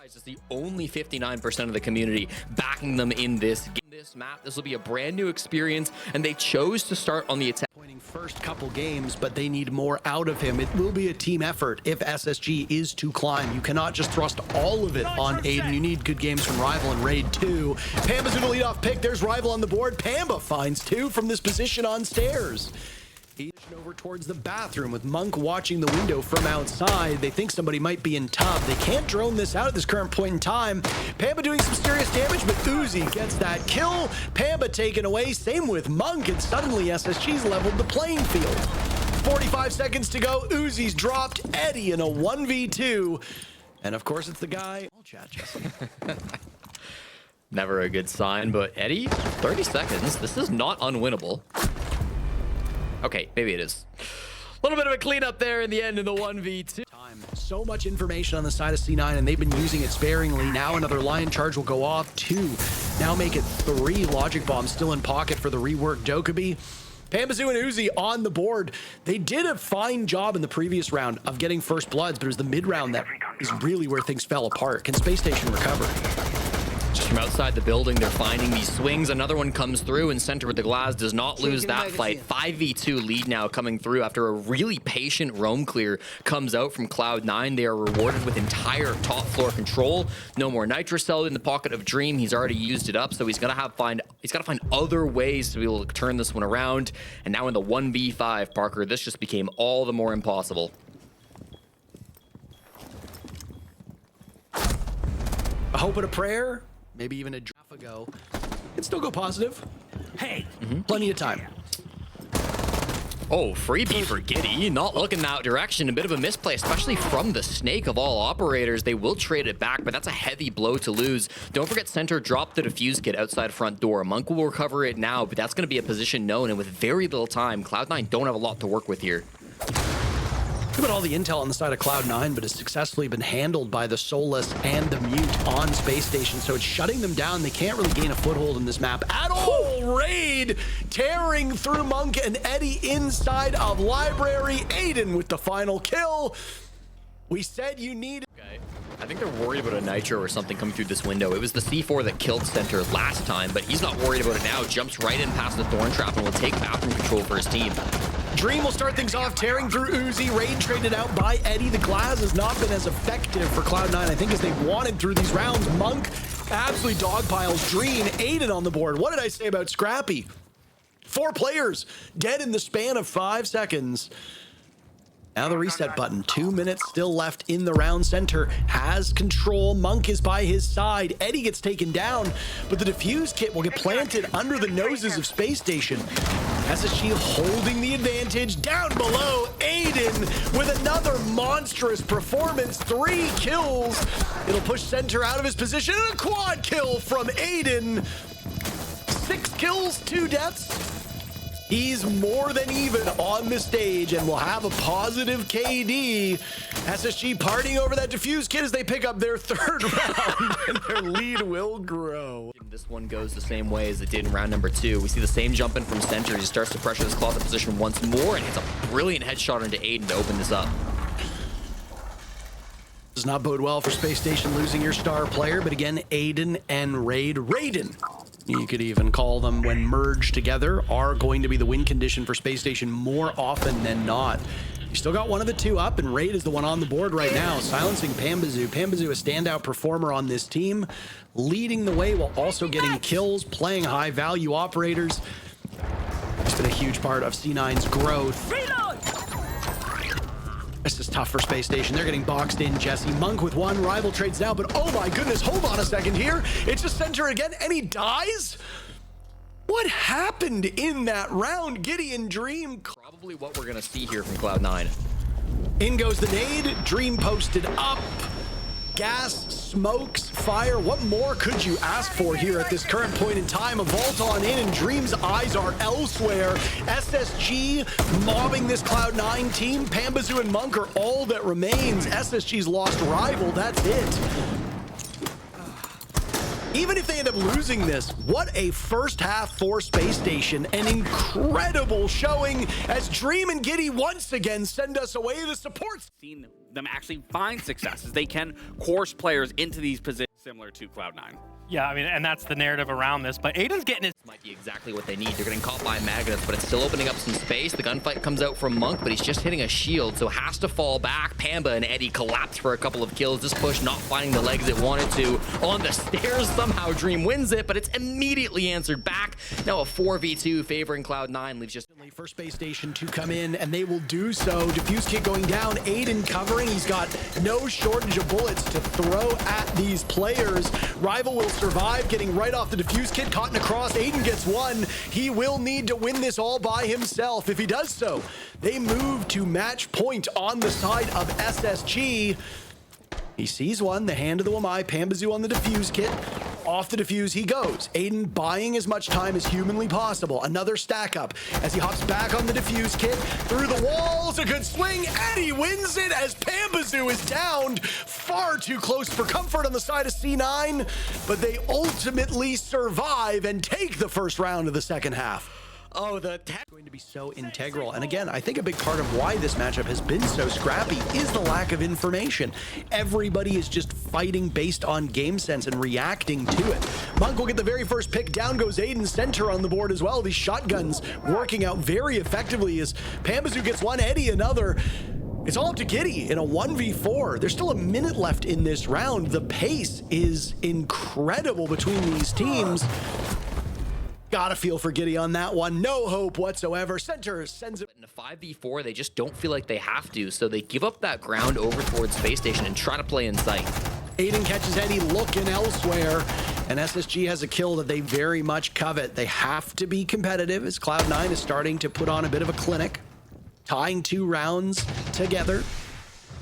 Is the only 59% of the community backing them in this game. This map, this will be a brand new experience, and they chose to start on the attack. Pointing first couple games, but they need more out of him. It will be a team effort if SSG is to climb. You cannot just thrust all of it on Aiden. You need good games from Rival and Raid too. Pamba's in the leadoff pick. There's Rival on the board. Pamba finds two from this position on stairs. Over towards the bathroom with Monk watching the window from outside. They think somebody might be in tub. They can't drone this out at this current point in time. Pamba doing some serious damage, but Uzi gets that kill. Pamba taken away. Same with Monk, and suddenly SSG's leveled the playing field. 45 seconds to go. Uzi's dropped. Eddie in a 1v2. And of course, it's the guy. I'll chat, Jesse. Never a good sign, but Eddie, 30 seconds. This is not unwinnable. Okay, maybe it is. A little bit of a cleanup there in the end in the 1v2. So much information on the side of C9, and they've been using it sparingly. Now another Lion charge will go off. 2. Now make it 3 logic bombs still in pocket for the reworked Dokkaebi. Pambazoo and Uzi on the board. They did a fine job in the previous round of getting first bloods, but it was the mid round that is really where things fell apart. Can Spacestation recover? Just from outside the building, they're finding these swings. Another one comes through, and Center with the glass does not lose that fight. 5v2 lead now coming through after a really patient roam clear comes out from Cloud9. They are rewarded with entire top floor control. No more Nitrocell in the pocket of Dream. He's already used it up, so he's got to find other ways to be able to turn this one around. And now in the 1v5, Parker, this just became all the more impossible. A hope and a prayer. Maybe even a draft ago. It'd still go positive. Hey, plenty of time. Oh, freebie for Giddy. Not looking that direction. A bit of a misplay, especially from the Snake of all operators. They will trade it back, but that's a heavy blow to lose. Don't forget, Center dropped the defuse kit outside front door. Monk will recover it now, but that's going to be a position known, and with very little time, Cloud9 don't have a lot to work with here. Look at all the intel on the side of Cloud9, but has successfully been handled by the Soulless and the Mute on Space Station, so it's shutting them down. They can't really gain a foothold in this map at all. Raid tearing through Monk and Eddie inside of Library. Aiden with the final kill. We said you need... Okay. I think they're worried about a Nitro or something coming through this window. It was the C4 that killed Center last time, but he's not worried about it now. Jumps right in past the Thorn Trap and will take bathroom control for his team. Dream will start things off, tearing through Uzi. Raid traded out by Eddie. The glass has not been as effective for Cloud9, I think, as they wanted through these rounds. Monk absolutely dogpiles Dream. Aiden on the board. What did I say about Scrappy? 4 players dead in the span of 5 seconds. Now the reset button. 2 minutes still left in the round. Center has control. Monk is by his side. Eddie gets taken down, but the defuse kit will get planted under the noses of Space Station. SSG holding the advantage. Down below, Aiden with another monstrous performance. 3 kills. It'll push Center out of his position. And a quad kill from Aiden. 6 kills, 2 deaths. He's more than even on the stage and will have a positive KD. SSG partying over that defuse kit as they pick up their 3rd round, and their lead will grow. This one goes the same way as it did in round number 2. We see the same jump in from Center. He starts to pressure this closet position once more and hits a brilliant headshot into Aiden to open this up. Does not bode well for Space Station losing your star player, but again, Aiden and Raiden, you could even call them when merged together, are going to be the win condition for Space Station more often than not. You still got one of the 2 up, and Raid is the one on the board right now, silencing Pambazoo. Pambazoo, a standout performer on this team, leading the way while also getting kills, playing high-value operators. It's been a huge part of C9's growth. This is tough for Space Station. They're getting boxed in. Jesse Monk with 1. Rival trades now, but oh my goodness, hold on a second here. It's just Center again, and he dies? What happened in that round? Gideon Dream. Probably what we're going to see here from Cloud9. In goes the nade. Dream posted up. Gas, smokes, fire. What more could you ask for here at this current point in time? A vault on in, and Dream's eyes are elsewhere. SSG mobbing this Cloud9 team. Pambazoo and Monk are all that remains. SSG's lost Rival. That's it. Even if they end up losing this, what a first half for Space Station. An incredible showing as Dream and Giddy once again send us away. The supports. Seen them actually find successes. They can course players into these positions similar to Cloud9. Yeah, I mean, and that's the narrative around this. But Aiden's getting his... Might be exactly what they need. They're getting caught by Magnus, but it's still opening up some space. The gunfight comes out from Monk, but he's just hitting a shield, so has to fall back. Pamba and Eddie collapse for a couple of kills. This push not finding the legs it wanted to. On the stairs, somehow Dream wins it, but it's immediately answered back. Now a 4v2 favoring Cloud9 leaves just... For Space Station to come in, and they will do so. Diffuse kit going down, Aiden covering. He's got no shortage of bullets to throw at these players. Rival will survive, getting right off the diffuse kit, caught in a cross. Aiden gets one. He will need to win this all by himself. If he does so, they move to match point on the side of SSG. He sees one, the hand of the Wamai, Pambazoo on the diffuse kit. Off the diffuse he goes. Aiden buying as much time as humanly possible. Another stack up as he hops back on the diffuse kit. Through the walls, a good swing. Eddie wins it as Pambazoo is downed. Far too close for comfort on the side of C9, but they ultimately survive and take the first round of the second half. Oh, the tech going to be so integral. And again, I think a big part of why this matchup has been so scrappy is the lack of information. Everybody is just fighting based on game sense and reacting to it. Monk will get the very first pick. Down goes Aiden, center on the board as well. These shotguns working out very effectively as Pambazoo gets one, Eddie another. It's all up to Giddy in a 1v4. There's still a minute left in this round. The pace is incredible between these teams. Gotta feel for Giddy on that one. No hope whatsoever. Center sends it. In a 5v4, they just don't feel like they have to, so they give up that ground over towards Space Station and try to play in sight. Aiden catches Eddie looking elsewhere, and SSG has a kill that they very much covet. They have to be competitive as Cloud9 is starting to put on a bit of a clinic, tying 2 rounds together.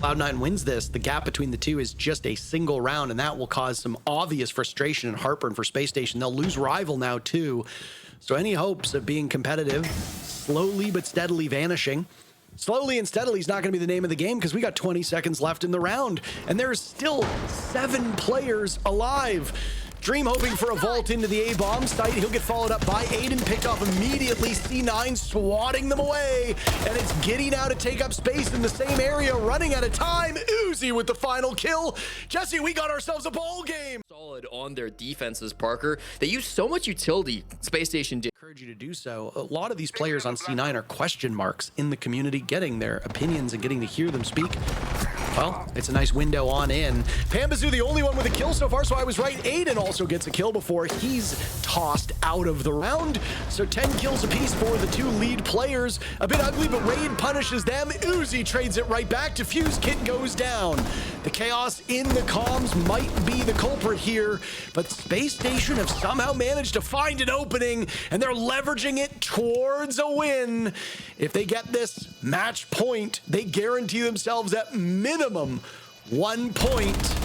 Cloud9 wins this. The gap between the two is just a single round, and that will cause some obvious frustration and heartburn for Space Station. They'll lose Rival now too. So any hopes of being competitive slowly but steadily vanishing. Slowly and steadily is not going to be the name of the game because we got 20 seconds left in the round, and there's still 7 players alive. Dream hoping for a vault into the A-bomb site. He'll get followed up by Aiden, picked off immediately. C9 swatting them away. And it's Giddy now to take up space in the same area, running out of time. Uzi with the final kill. Jesse, we got ourselves a ball game. Solid on their defenses, Parker. They use so much utility. Space Station did. Encourage you to do so. A lot of these players on C9 are question marks in the community, getting their opinions and getting to hear them speak. Well, it's a nice window on in. Pambazoo, the only one with a kill so far, so I was right. Aiden also gets a kill before he's tossed out of the round. So 10 kills apiece for the 2 lead players. A bit ugly, but Raid punishes them. Uzi trades it right back. Diffuse kit goes down. The chaos in the comms might be the culprit here, but Space Station have somehow managed to find an opening, and they're leveraging it towards a win. If they get this match point, they guarantee themselves at minimum 1 point.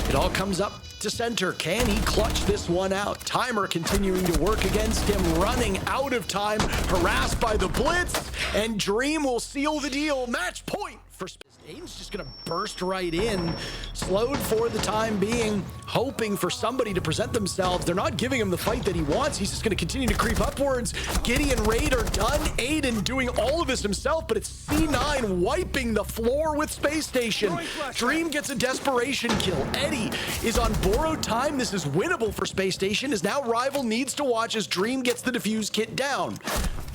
It all comes up to center. Can he clutch this one out? Timer continuing to work against him, running out of time, harassed by the blitz, and Dream will seal the deal. Match point for Space. Aiden's just gonna burst right in, slowed for the time being, hoping for somebody to present themselves. They're not giving him the fight that he wants. He's just gonna continue to creep upwards. Giddy and Raid are done. Aiden doing all of this himself, but it's C9 wiping the floor with Space Station. Dream gets a desperation kill. Eddie is on borrowed time. This is winnable for Space Station, as now Rival needs to watch as Dream gets the defuse kit down.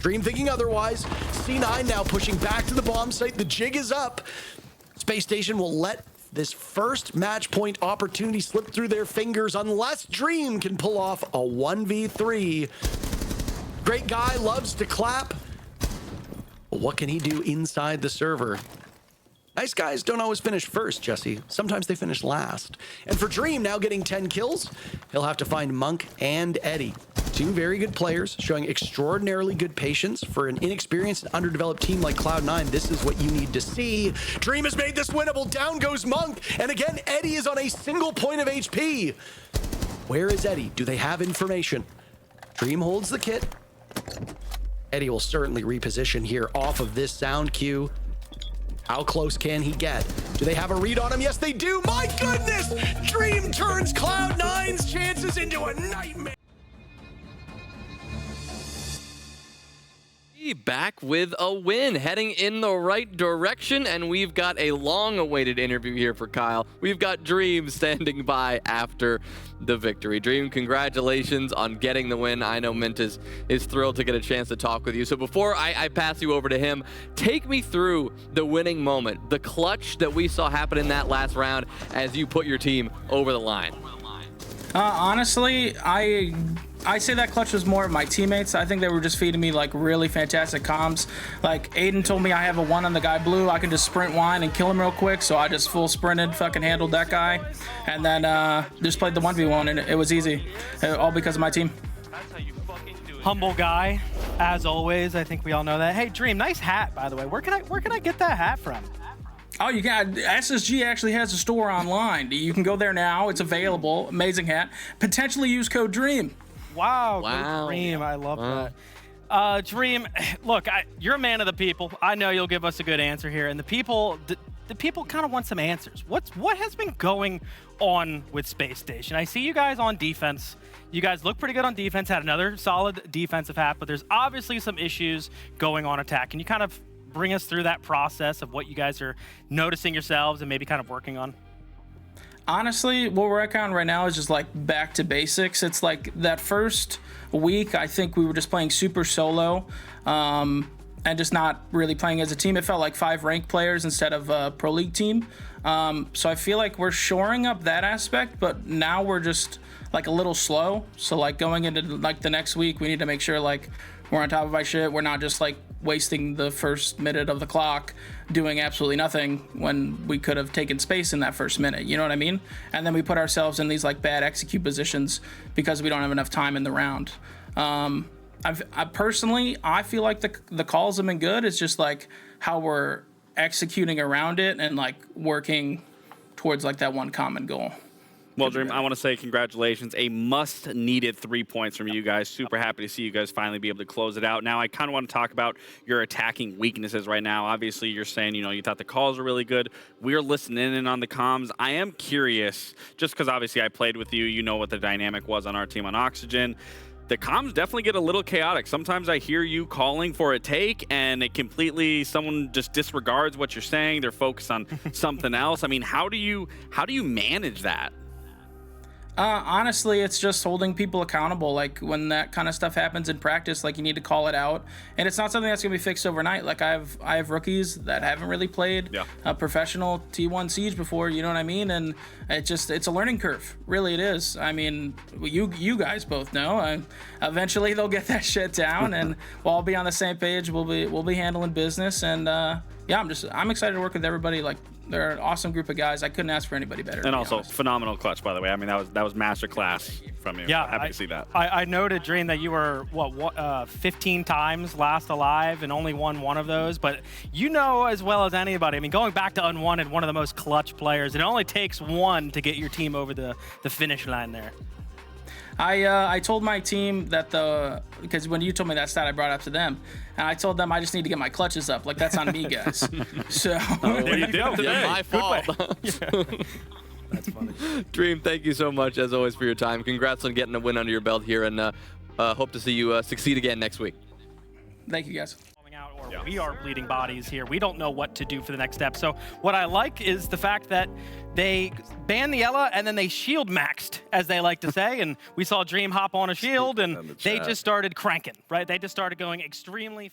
Dream thinking otherwise. C9 now pushing back to the bomb site. The jig is up. Space Station will let this first match point opportunity slip through their fingers unless Dream can pull off a 1v3. Great guy, loves to clap. But what can he do inside the server? Nice guys don't always finish first, Jesse. Sometimes they finish last. And for Dream, now getting 10 kills, he'll have to find Monk and Eddie. 2 very good players showing extraordinarily good patience. For an inexperienced and underdeveloped team like Cloud9, this is what you need to see. Dream has made this winnable. Down goes Monk. And again, Eddie is on a single point of HP. Where is Eddie? Do they have information? Dream holds the kit. Eddie will certainly reposition here off of this sound cue. How close can he get? Do they have a read on him? Yes, they do. My goodness! Dream turns Cloud9's chances into a nightmare. Back with a win, heading in the right direction, and we've got a long-awaited interview here for Kyle. We've got Dream standing by after the victory. Dream, congratulations on getting the win. I know Mint is thrilled to get a chance to talk with you. So before I pass you over to him, take me through the winning moment, the clutch that we saw happen in that last round as you put your team over the line. Honestly, I say that clutch was more of my teammates. I think they were just feeding me like really fantastic comms. Like Aiden told me I have a 1 on the guy blue. I can just sprint wine and kill him real quick. So I just full sprinted, fucking handled that guy. And then just played the 1v1 and it was easy. All because of my team. Humble guy, as always. I think we all know that. Hey, Dream, nice hat, by the way. Where can I get that hat from? Oh, you can. SSG actually has a store online. You can go there now. It's available. Amazing hat. Potentially use code DREAM. Wow. Dream, I love that. Dream, look, you're a man of the people. I know you'll give us a good answer here, and the people kind of want some answers. What has been going on with Space Station? I see you guys on defense. You guys look pretty good on defense. Had another solid defensive half, but there's obviously some issues going on attack. Can you kind of bring us through that process of what you guys are noticing yourselves and maybe kind of working on? Honestly, what we're working on right now is just like back to basics. It's like that first week, I think we were just playing super solo and just not really playing as a team. It felt like 5 ranked players instead of a pro league team. So I feel like we're shoring up that aspect, but now we're just like a little slow. So like going into like the next week, we need to make sure like we're on top of our shit. We're not just like wasting the first minute of the clock doing absolutely nothing when we could have taken space in that first minute. You know what I mean? And then we put ourselves in these like bad execute positions because we don't have enough time in the round. I personally feel like the calls have been good. It's just like how we're executing around it and like working towards like that one common goal. Well, Dream, I want to say congratulations. A must-needed 3 points from you guys. Super happy to see you guys finally be able to close it out. Now, I kind of want to talk about your attacking weaknesses right now. Obviously, you're saying, you thought the calls were really good. We're listening in on the comms. I am curious, just because obviously I played with you. You know what the dynamic was on our team on Oxygen. The comms definitely get a little chaotic. Sometimes I hear you calling for a take, and someone just disregards what you're saying. They're focused on something else. I mean, how do you manage that? Honestly, it's just holding people accountable. Like when that kind of stuff happens in practice, like you need to call it out, and it's not something that's gonna be fixed overnight. Like I have rookies that haven't really played a professional T1 Siege before. You know what I mean? And it's a learning curve. Really, it is. I mean, you guys both know. Eventually, they'll get that shit down, and we'll all be on the same page. We'll be handling business, and yeah, I'm excited to work with everybody. Like they're an awesome group of guys. I couldn't ask for anybody better. And also phenomenal clutch, by the way. I mean, that was masterclass from you. Yeah, happy to see that. I noted, Dream, that you were 15 times last alive and only won one of those. But you know as well as anybody. I mean, going back to Unwanted, one of the most clutch players. It only takes one to get your team over the finish line there. I told my team that because when you told me that stat, I brought it up to them, and I told them I just need to get my clutches up. Like that's on me, guys. So there you go. My fault. That's funny. Dream, thank you so much as always for your time. Congrats on getting a win under your belt here, and hope to see you succeed again next week. Thank you, guys. We are bleeding bodies here. We don't know what to do for the next step. So what I like is the fact that they banned the Ela and then they shield maxed, as they like to say. And we saw Dream hop on a shield and they just started cranking, right? They just started going extremely